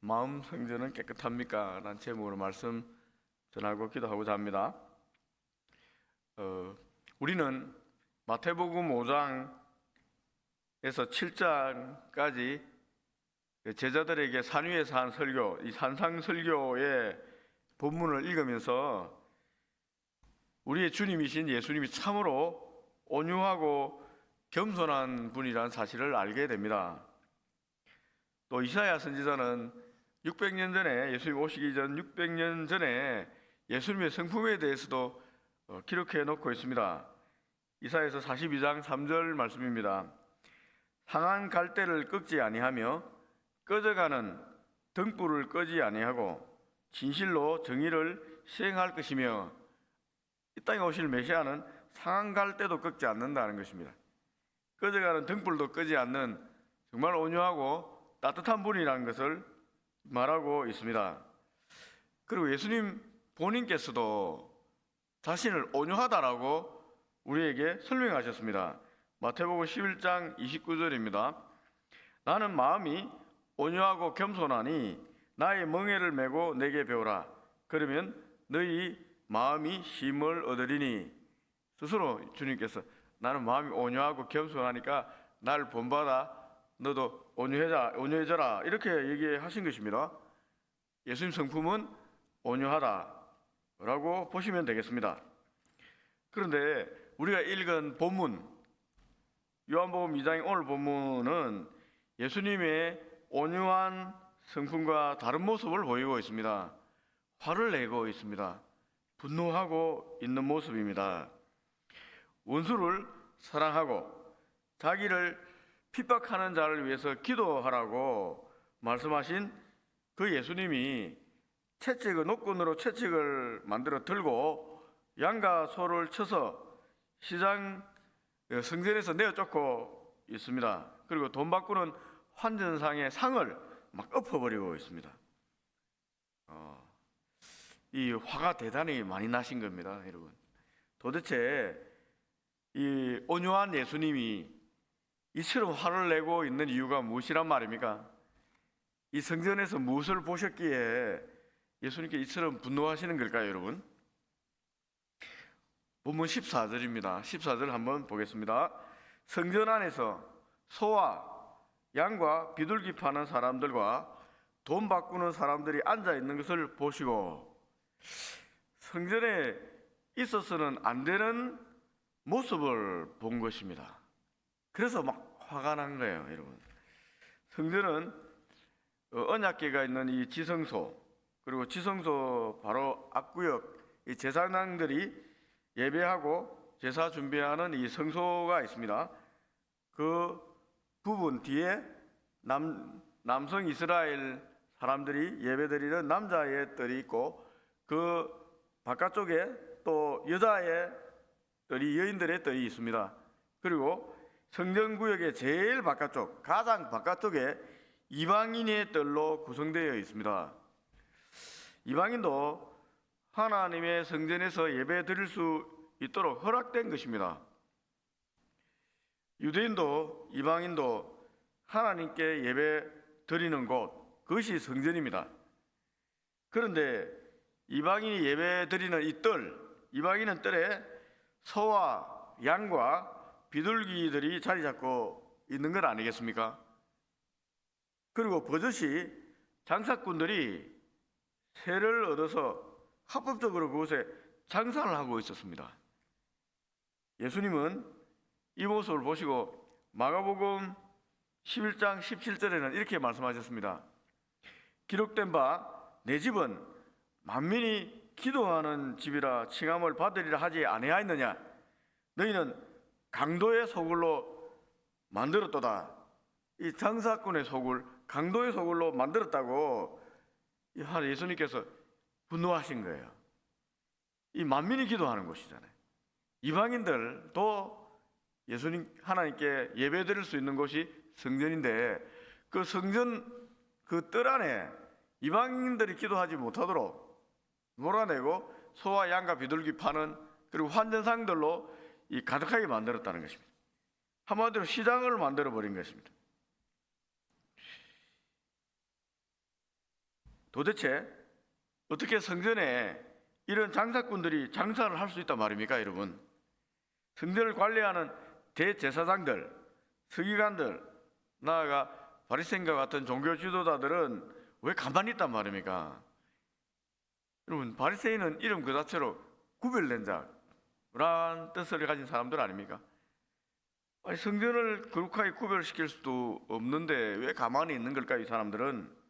마음 성전은 깨끗합니까? 라는 제목으로 말씀 전하고 기도하고자 합니다. 우리는 마태복음 5장에서 7장까지 제자들에게 산 위에서 한 설교, 이 산상설교의 본문을 읽으면서 우리의 주님이신 예수님이 참으로 온유하고 겸손한 분이라는 사실을 알게 됩니다. 또 이사야 선지자는 600년 전에, 예수님 오시기 전 600년 전에 예수님의 성품에 대해서도 기록해 놓고 있습니다. 이사야서 42장 3절 말씀입니다. 상한 갈대를 꺾지 아니하며 꺼져가는 등불을 끄지 아니하고 진실로 정의를 시행할 것이며, 이 땅에 오실 메시아는 상한 갈대도 꺾지 않는다는 것입니다. 꺼져가는 등불도 끄지 않는 정말 온유하고 따뜻한 분이라는 것을 말하고 있습니다. 그리고 예수님 본인께서도 자신을 온유하다라고 우리에게 설명하셨습니다. 마태복음 11장 29절입니다. 나는 마음이 온유하고 겸손하니 나의 멍에를 메고 내게 배우라. 그러면 너희 마음이 쉼을 얻으리니. 스스로 주님께서 나는 마음이 온유하고 겸손하니까 나를 본받아 너도 온유해져라 이렇게 얘기하신 것입니다. 예수님 성품은 온유하다라고 보시면 되겠습니다. 그런데 우리가 읽은 본문, 요한복음 2장의 오늘 본문은 예수님의 온유한 성품과 다른 모습을 보이고 있습니다. 화를 내고 있습니다. 분노하고 있는 모습입니다. 원수를 사랑하고 자기를 핍박하는 자를 위해서 기도하라고 말씀하신 그 예수님이 노끈으로 채찍을 만들어 들고 양과 소를 쳐서 시장 성전에서 내어쫓고 있습니다. 그리고 돈 바꾸는 환전상의 상을 막 엎어버리고 있습니다. 이 화가 대단히 많이 나신 겁니다, 여러분. 도대체 이 온유한 예수님이 이처럼 화를 내고 있는 이유가 무엇이란 말입니까? 이 성전에서 무엇을 보셨기에 예수님께 이처럼 분노하시는 걸까요, 여러분? 본문 14절입니다. 14절 한번 보겠습니다. 성전 안에서 소와 양과 비둘기 파는 사람들과 돈 바꾸는 사람들이 앉아 있는 것을 보시고, 성전에 있어서는 안 되는 모습을 본 것입니다. 그래서 막 화가 난 거예요, 여러분. 성전은 언약궤가 있는 이 지성소, 그리고 지성소 바로 앞구역, 이 제사장들이 예배하고 제사 준비하는 이 성소가 있습니다. 그 부분 뒤에 남성 이스라엘 사람들이 예배드리는 남자의 뜰이 있고, 그 바깥쪽에 또 여자의 뜰이, 여인들의 뜰이 있습니다. 그리고 성전구역의 제일 바깥쪽, 가장 바깥쪽에 이방인의 뜰로 구성되어 있습니다. 이방인도 하나님의 성전에서 예배 드릴 수 있도록 허락된 것입니다. 유대인도 이방인도 하나님께 예배 드리는 곳, 그것이 성전입니다. 그런데 이방인이 예배 드리는 이 뜰, 이방인은 뜰에 소와 양과 비둘기들이 자리 잡고 있는 것 아니겠습니까? 그리고 버젓이 장사꾼들이 세를 얻어서 합법적으로 그곳에 장사를 하고 있었습니다. 예수님은 이 모습을 보시고 마가복음 11장 17절에는 이렇게 말씀하셨습니다. 기록된 바 내 집은 만민이 기도하는 집이라 칭함을 받으리라 하지 아니하였느냐? 너희는 강도의 소굴로 만들었도다. 이 장사꾼의 소굴, 강도의 소굴로 만들었다고 예수님께서 분노하신 거예요. 이 만민이 기도하는 곳이잖아요. 이방인들도 예수님, 하나님께 예배 드릴 수 있는 곳이 성전인데, 그 성전 그 뜰 안에 이방인들이 기도하지 못하도록 몰아내고 소와 양과 비둘기 파는, 그리고 환전상들로 이 가득하게 만들었다는 것입니다. 한마디로 시장을 만들어 버린 것입니다. 도대체 어떻게 성전에 이런 장사꾼들이 장사를 할 수 있단 말입니까, 여러분? 성전을 관리하는 대제사장들, 서기관들, 나아가 바리새인과 같은 종교 지도자들은 왜 가만히 있단 말입니까? 여러분, 바리새인은 이름 그 자체로 구별된 자란 뜻을 가진 사람들 아닙니까? 아니, 성전을 거룩하게 구별시킬 수도 없는데 왜 가만히 있는 걸까요, 이 사람들은?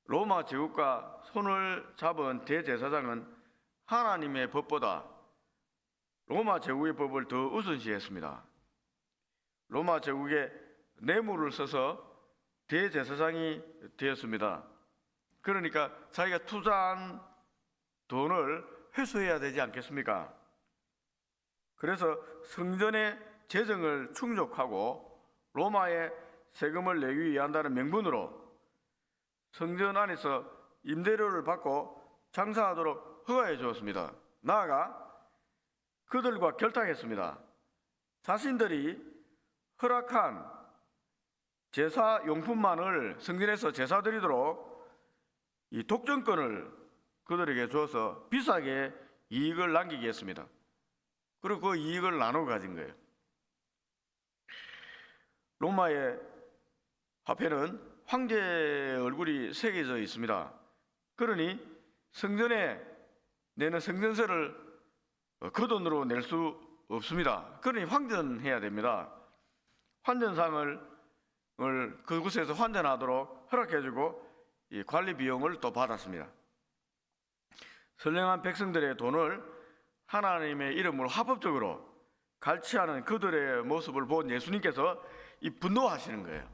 로마 제국과 손을 잡은 대제사장은 하나님의 법보다 로마 제국의 법을 더 우선시했습니다. 로마 제국에 뇌물을 써서 대제사장이 되었습니다. 그러니까 자기가 투자한 돈을 회수해야 되지 않겠습니까? 그래서 성전의 재정을 충족하고 로마에 세금을 내기 위한다는 명분으로 성전 안에서 임대료를 받고 장사하도록 허가해 주었습니다. 나아가 그들과 결탁했습니다. 자신들이 허락한 제사 용품만을 성전에서 제사 드리도록 이 독점권을 그들에게 주어서 비싸게 이익을 남기게 했습니다. 그리고 그 이익을 나눠 가진 거예요. 로마의 화폐는 황제의 얼굴이 새겨져 있습니다. 그러니 성전에 내는 성전세를 그 돈으로 낼 수 없습니다. 그러니 환전해야 됩니다. 환전상을 그곳에서 환전하도록 허락해주고 이 관리 비용을 또 받았습니다. 선량한 백성들의 돈을 하나님의 이름으로 합법적으로 갈취하는 그들의 모습을 본 예수님께서 이 분노하시는 거예요.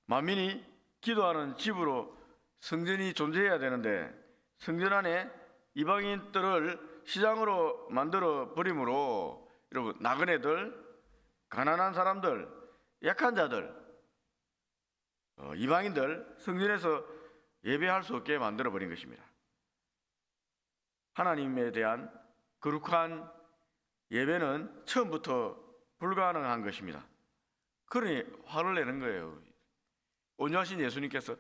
만민이 기도하는 집으로 성전이 존재해야 되는데 성전 안에 이방인들을 시장으로 만들어 버림으로 여러분, 나그네들, 가난한 사람들, 약한 자들, 이방인들 성전에서 예배할 수 없게 만들어 버린 것입니다. 하나님에 대한 거룩한 예배는 처음부터 불가능한 것입니다. 그러니 화를 내는 거예요. 온유하신 예수님께서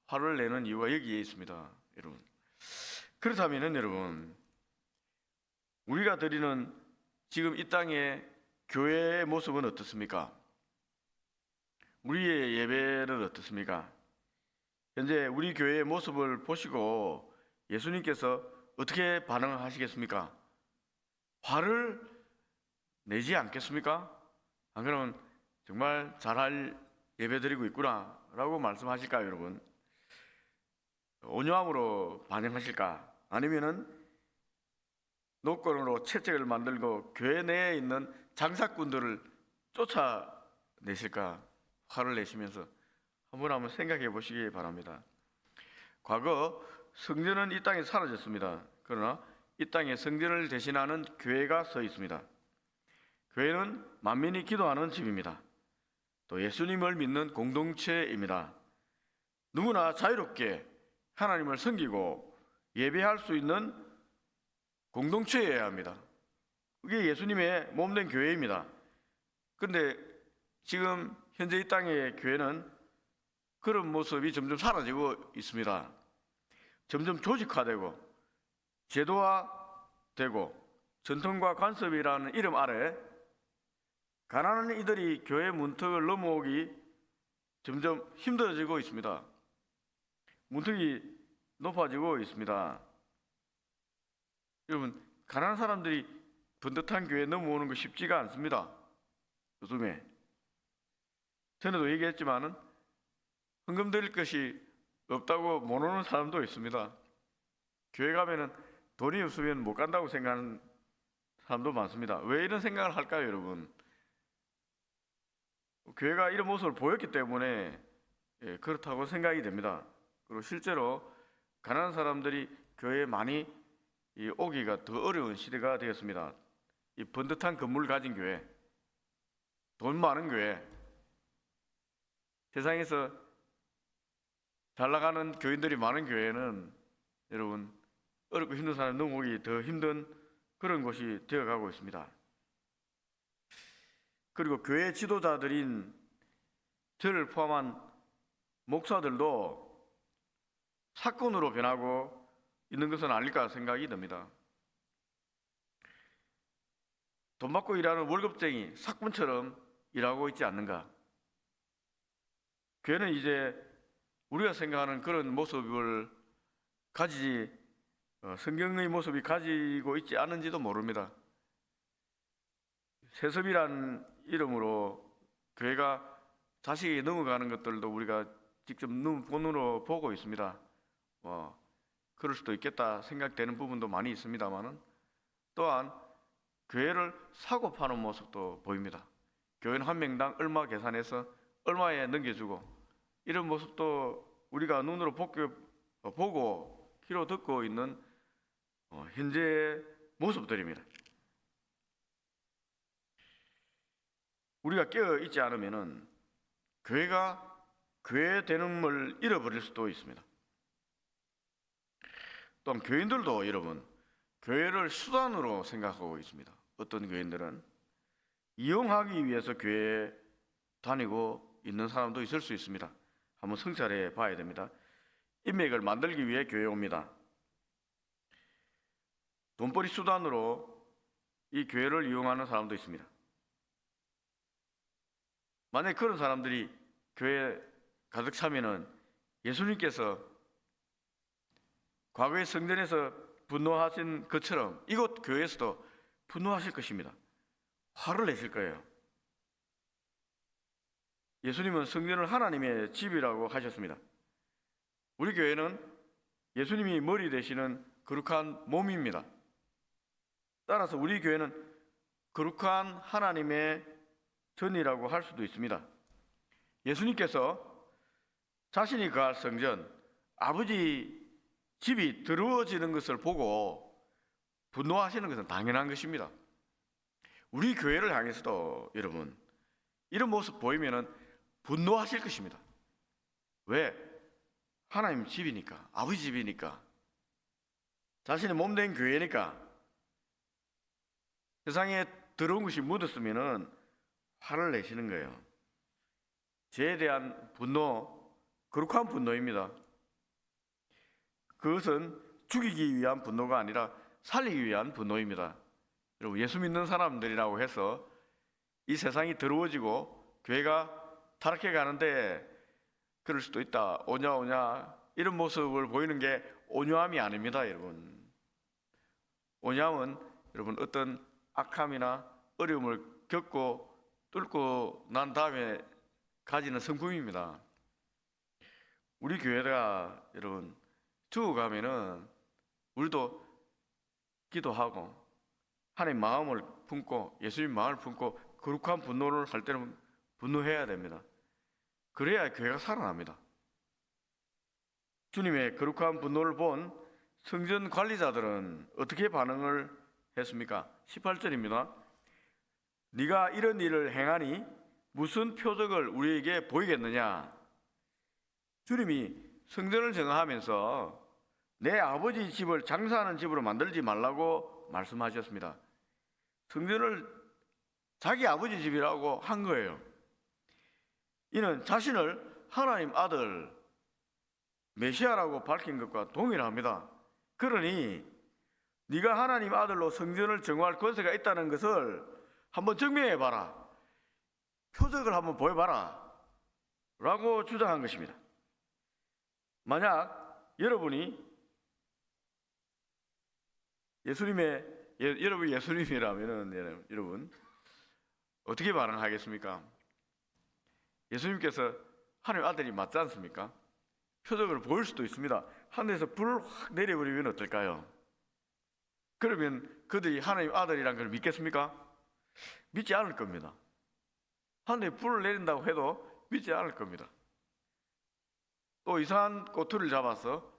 화를 내는 이유가 여기에 있습니다, 여러분. 그렇다면 여러분, 우리가 드리는 지금 이 땅의 교회의 모습은 어떻습니까? 우리의 예배는 어떻습니까? 현재 우리 교회의 모습을 보시고 예수님께서 어떻게 반응하시겠습니까? 화를 내지 않겠습니까? 안 그러면 정말 잘할 예배드리고 있구나 라고 말씀하실까요, 여러분? 온유함으로 반응하실까? 아니면은 노건으로 채찍을 만들고 교회 내에 있는 장사꾼들을 쫓아내실까? 화를 내시면서 한번 생각해 보시기 바랍니다. 과거 성전은 이 땅에 사라졌습니다. 그러나 이 땅에 성전을 대신하는 교회가 서 있습니다. 교회는 만민이 기도하는 집입니다. 또 예수님을 믿는 공동체입니다. 누구나 자유롭게 하나님을 섬기고 예배할 수 있는 공동체여야 합니다. 그게 예수님의 몸된 교회입니다. 그런데 지금 현재 이 땅의 교회는 그런 모습이 점점 사라지고 있습니다. 점점 조직화되고 제도화되고 전통과 관습이라는 이름 아래 가난한 이들이 교회 문턱을 넘어오기 점점 힘들어지고 있습니다. 문턱이 높아지고 있습니다. 여러분, 가난한 사람들이 번듯한 교회에 넘어오는 거 쉽지가 않습니다. 요즘에 전에도 얘기했지만은 헌금 드릴 것이 없다고 못 오는 사람도 있습니다. 교회 가면은 돈이 없으면 못 간다고 생각하는 사람도 많습니다. 왜 이런 생각을 할까요, 여러분? 교회가 이런 모습을 보였기 때문에 그렇다고 생각이 됩니다. 그리고 실제로 가난한 사람들이 교회에 많이 오기가 더 어려운 시대가 되었습니다. 이 번듯한 건물을 가진 교회, 돈 많은 교회, 세상에서 잘 나가는 교인들이 많은 교회는 여러분, 어렵고 힘든 사람이 넘어오기 더 힘든 그런 곳이 되어가고 있습니다. 그리고 교회 지도자들인 저를 포함한 목사들도 사건으로 변하고 있는 것은 아닐까 생각이 듭니다. 돈 받고 일하는 월급쟁이 사건처럼 일하고 있지 않는가? 교회는 이제 우리가 생각하는 그런 모습을 가지지, 성경의 모습이 가지고 있지 않은지도 모릅니다. 세습이란 이름으로 교회가 자식이 넘어가는 것들도 우리가 직접 눈으로 보고 있습니다. 그럴 수도 있겠다 생각되는 부분도 많이 있습니다만은, 또한 교회를 사고 파는 모습도 보입니다. 교회는 한 명당 얼마 계산해서 얼마에 넘겨주고, 이런 모습도 우리가 눈으로 보고 귀로 듣고 있는 현재의 모습들입니다. 우리가 깨어 있지 않으면은 교회가 교회 되는을 잃어버릴 수도 있습니다. 또한 교인들도 여러분, 교회를 수단으로 생각하고 있습니다. 어떤 교인들은 이용하기 위해서 교회에 다니고 있는 사람도 있을 수 있습니다. 한번 성찰해 봐야 됩니다. 인맥을 만들기 위해 교회에 옵니다. 돈벌이 수단으로 이 교회를 이용하는 사람도 있습니다. 만약 그런 사람들이 교회에 가득 차면은 예수님께서 과거의 성전에서 분노하신 것처럼 이곳 교회에서도 분노하실 것입니다. 화를 내실 거예요. 예수님은 성전을 하나님의 집이라고 하셨습니다. 우리 교회는 예수님이 머리 되시는 거룩한 몸입니다. 따라서 우리 교회는 거룩한 하나님의 전이라고 할 수도 있습니다. 예수님께서 자신이 거할 성전, 아버지 집이 더러워지는 것을 보고 분노하시는 것은 당연한 것입니다. 우리 교회를 향해서도 여러분, 이런 모습 보이면은 분노하실 것입니다. 왜? 하나님 집이니까, 아버지 집이니까, 자신의 몸된 교회니까. 세상에 더러운 것이 묻었으면은 화를 내시는 거예요. 죄에 대한 분노, 거룩한 분노입니다. 그것은 죽이기 위한 분노가 아니라 살리기 위한 분노입니다. 여러분, 예수 믿는 사람들이라고 해서 이 세상이 더러워지고 교회가 타락해 가는데 그럴 수도 있다, 오냐 이런 모습을 보이는 게 온유함이 아닙니다. 여러분, 온유함은 여러분 어떤 악함이나 어려움을 겪고 뚫고 난 다음에 가지는 성품입니다. 우리 교회가 여러분 죽어가면은 우리도 기도하고 하나님 마음을 품고 예수님 마음을 품고 거룩한 분노를 할 때는 분노해야 됩니다. 그래야 교회가 살아납니다. 주님의 거룩한 분노를 본 성전 관리자들은 어떻게 반응을 했습니까? 18절입니다. 네가 이런 일을 행하니 무슨 표적을 우리에게 보이겠느냐? 주님이 성전을 정하면서 내 아버지 집을 장사하는 집으로 만들지 말라고 말씀하셨습니다. 성전을 자기 아버지 집이라고 한 거예요. 이는 자신을 하나님 아들 메시아라고 밝힌 것과 동일합니다. 그러니 네가 하나님 아들로 성전을 정화할 권세가 있다는 것을 한번 증명해봐라, 표적을 한번 보여봐라 라고 주장한 것입니다. 만약 여러분이 여러분이 예수님이라면 여러분 어떻게 반응하겠습니까? 예수님께서 하나님 아들이 맞지 않습니까? 표적을 보일 수도 있습니다. 하늘에서 불을 확 내려버리면 어떨까요? 그러면 그들이 하나님 아들이란 걸 믿겠습니까? 믿지 않을 겁니다. 하늘에 불을 내린다고 해도 믿지 않을 겁니다. 또 이상한 꼬투리를 잡아서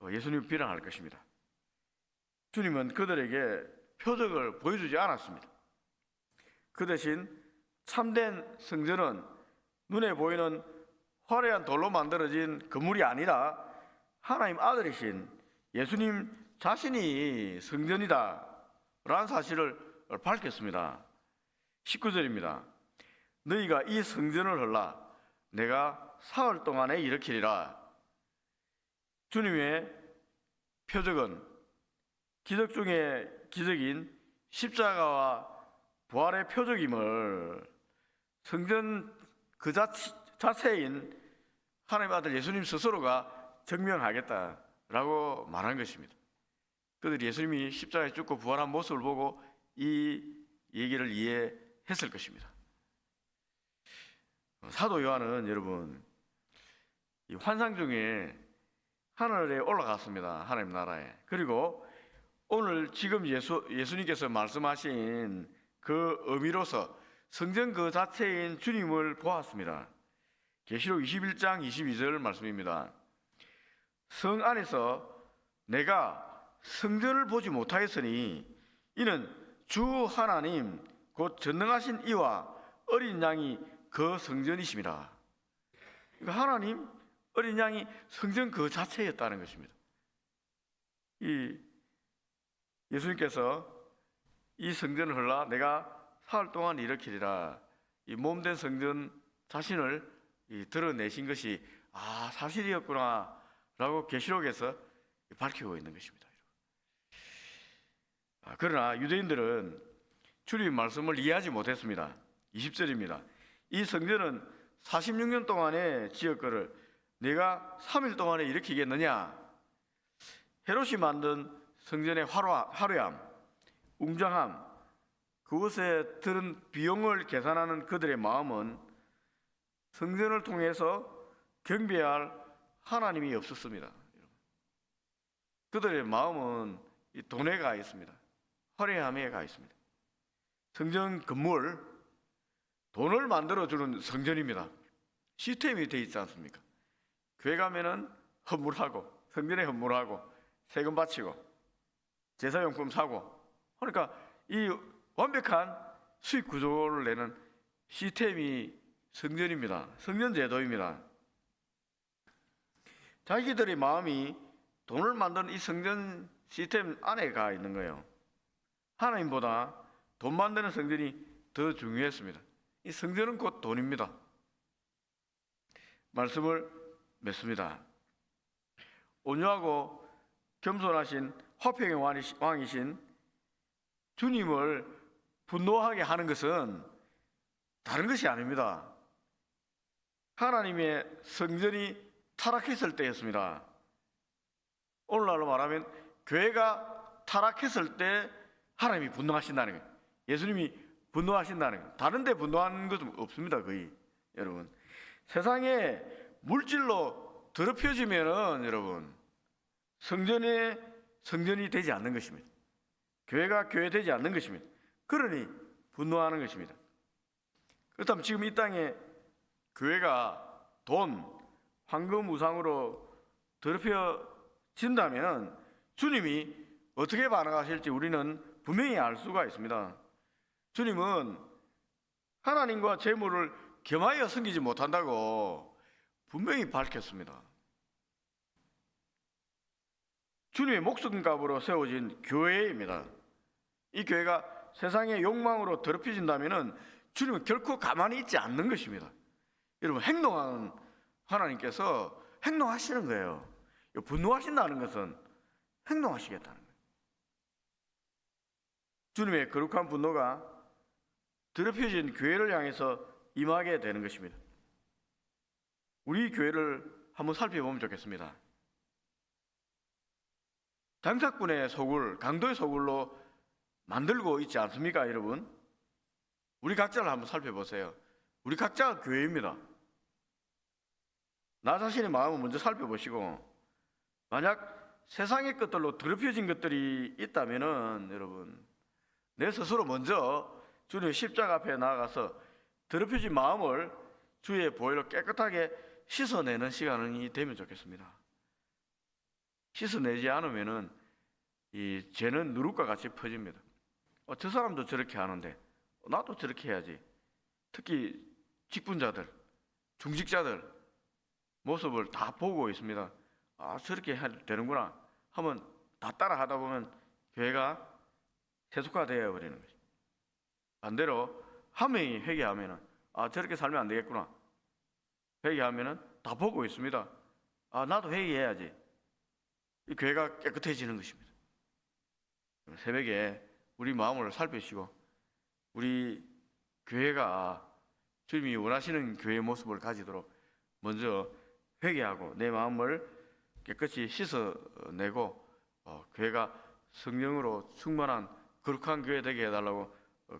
예수님을 비난할 것입니다. 주님은 그들에게 표적을 보여주지 않았습니다. 그 대신 참된 성전은 눈에 보이는 화려한 돌로 만들어진 건물이 아니라 하나님 아들이신 예수님 자신이 성전이다 라는 사실을 밝혔습니다. 19절입니다. 너희가 이 성전을 헐라 내가 사흘 동안에 일으키리라. 주님의 표적은 기적 중에 기적인 십자가와 부활의 표적임을 성전 그 자체인 하나님의 아들 예수님 스스로가 증명하겠다라고 말한 것입니다. 그들이 예수님이 십자가에 죽고 부활한 모습을 보고 이 얘기를 이해했을 것입니다. 사도 요한은 여러분 이 환상 중에 하늘에 올라갔습니다. 하나님 나라에. 그리고 오늘 지금 예수님께서 말씀하신 그 의미로서 성전 그 자체인 주님을 보았습니다. 계시록 21장 22절 말씀입니다. 성 안에서 내가 성전을 보지 못하였으니 이는 주 하나님 곧 전능하신 이와 어린 양이 그 성전이심이라. 그러니까 하나님 어린 양이 성전 그 자체였다는 것입니다. 이 예수님께서 이 성전을 헐라 내가 사흘 동안 일으키리라. 이 몸된 성전 자신을 드러내신 것이 사실이었구나라고 계시록에서 밝히고 있는 것입니다. 그러나 유대인들은 주님 말씀을 이해하지 못했습니다. 20절입니다. 이 성전은 46년 동안의 지었거를 내가 3일 동안에 일으키겠느냐? 헤롯이 만든 성전의 화려함, 웅장함, 그것에 들은 비용을 계산하는 그들의 마음은 성전을 통해서 경배할 하나님이 없었습니다. 그들의 마음은 돈에 가 있습니다. 화려함에 가 있습니다. 성전 건물, 돈을 만들어주는 성전입니다. 시스템이 되어 있지 않습니까? 교회 가면은 헌물하고, 성전에 헌물하고, 세금 바치고, 제사용품 사고, 그러니까 이 완벽한 수익 구조를 내는 시스템이 성전입니다. 성전 제도입니다. 자기들의 마음이 돈을 만드는 이 성전 시스템 안에 가 있는 거예요. 하나님보다 돈 만드는 성전이 더 중요했습니다. 이 성전은 곧 돈입니다. 말씀을 맺습니다. 온유하고 겸손하신 화평의 왕이신 주님을 분노하게 하는 것은 다른 것이 아닙니다. 하나님의 성전이 타락했을 때였습니다. 오늘날로 말하면 교회가 타락했을 때 하나님이 분노하신다는 거예요. 예수님이 분노하신다는 거예요. 다른 데 분노하는 것은 없습니다. 거의 여러분 세상에 물질로 더럽혀지면은 여러분 성전이 되지 않는 것입니다. 교회가 교회 되지 않는 것입니다. 그러니 분노하는 것입니다. 그렇다면 지금 이 땅에 교회가 돈, 황금, 우상으로 더럽혀진다면 주님이 어떻게 반응하실지 우리는 분명히 알 수가 있습니다. 주님은 하나님과 재물을 겸하여 섬기지 못한다고 분명히 밝혔습니다. 주님의 목숨값으로 세워진 교회입니다. 이 교회가 세상의 욕망으로 더럽혀진다면 주님은 결코 가만히 있지 않는 것입니다. 여러분 행동하는 하나님께서 행동하시는 거예요. 분노하신다는 것은 행동하시겠다는 거예요. 주님의 거룩한 분노가 더럽혀진 교회를 향해서 임하게 되는 것입니다. 우리 교회를 한번 살펴보면 좋겠습니다. 장사꾼의 소굴, 강도의 소굴로 만들고 있지 않습니까, 여러분? 우리 각자를 한번 살펴보세요. 우리 각자가 교회입니다. 나 자신의 마음을 먼저 살펴보시고, 만약 세상의 것들로 더럽혀진 것들이 있다면은 여러분, 내 스스로 먼저 주님의 십자가 앞에 나아가서 더럽혀진 마음을 주의 보혈로 깨끗하게 씻어내는 시간이 되면 좋겠습니다. 씻어내지 않으면은 이 죄는 누룩과 같이 퍼집니다. 저 사람도 저렇게 하는데 나도 저렇게 해야지. 특히 직분자들, 중직자들 모습을 다 보고 있습니다. 저렇게 해도 되는구나 하면 다 따라 하다 보면 교회가 세속화되어 버리는 거죠. 반대로 한 명이 회개하면은 저렇게 살면 안 되겠구나. 회개하면은 다 보고 있습니다. 아, 나도 회개해야지. 이 교회가 깨끗해지는 것입니다. 새벽에 우리 마음을 살피시고 우리 교회가 주님이 원하시는 교회의 모습을 가지도록 먼저 회개하고 내 마음을 깨끗이 씻어내고 교회가 성령으로 충만한 거룩한 교회 되게 해달라고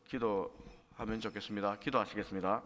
기도하면 좋겠습니다. 기도하시겠습니다.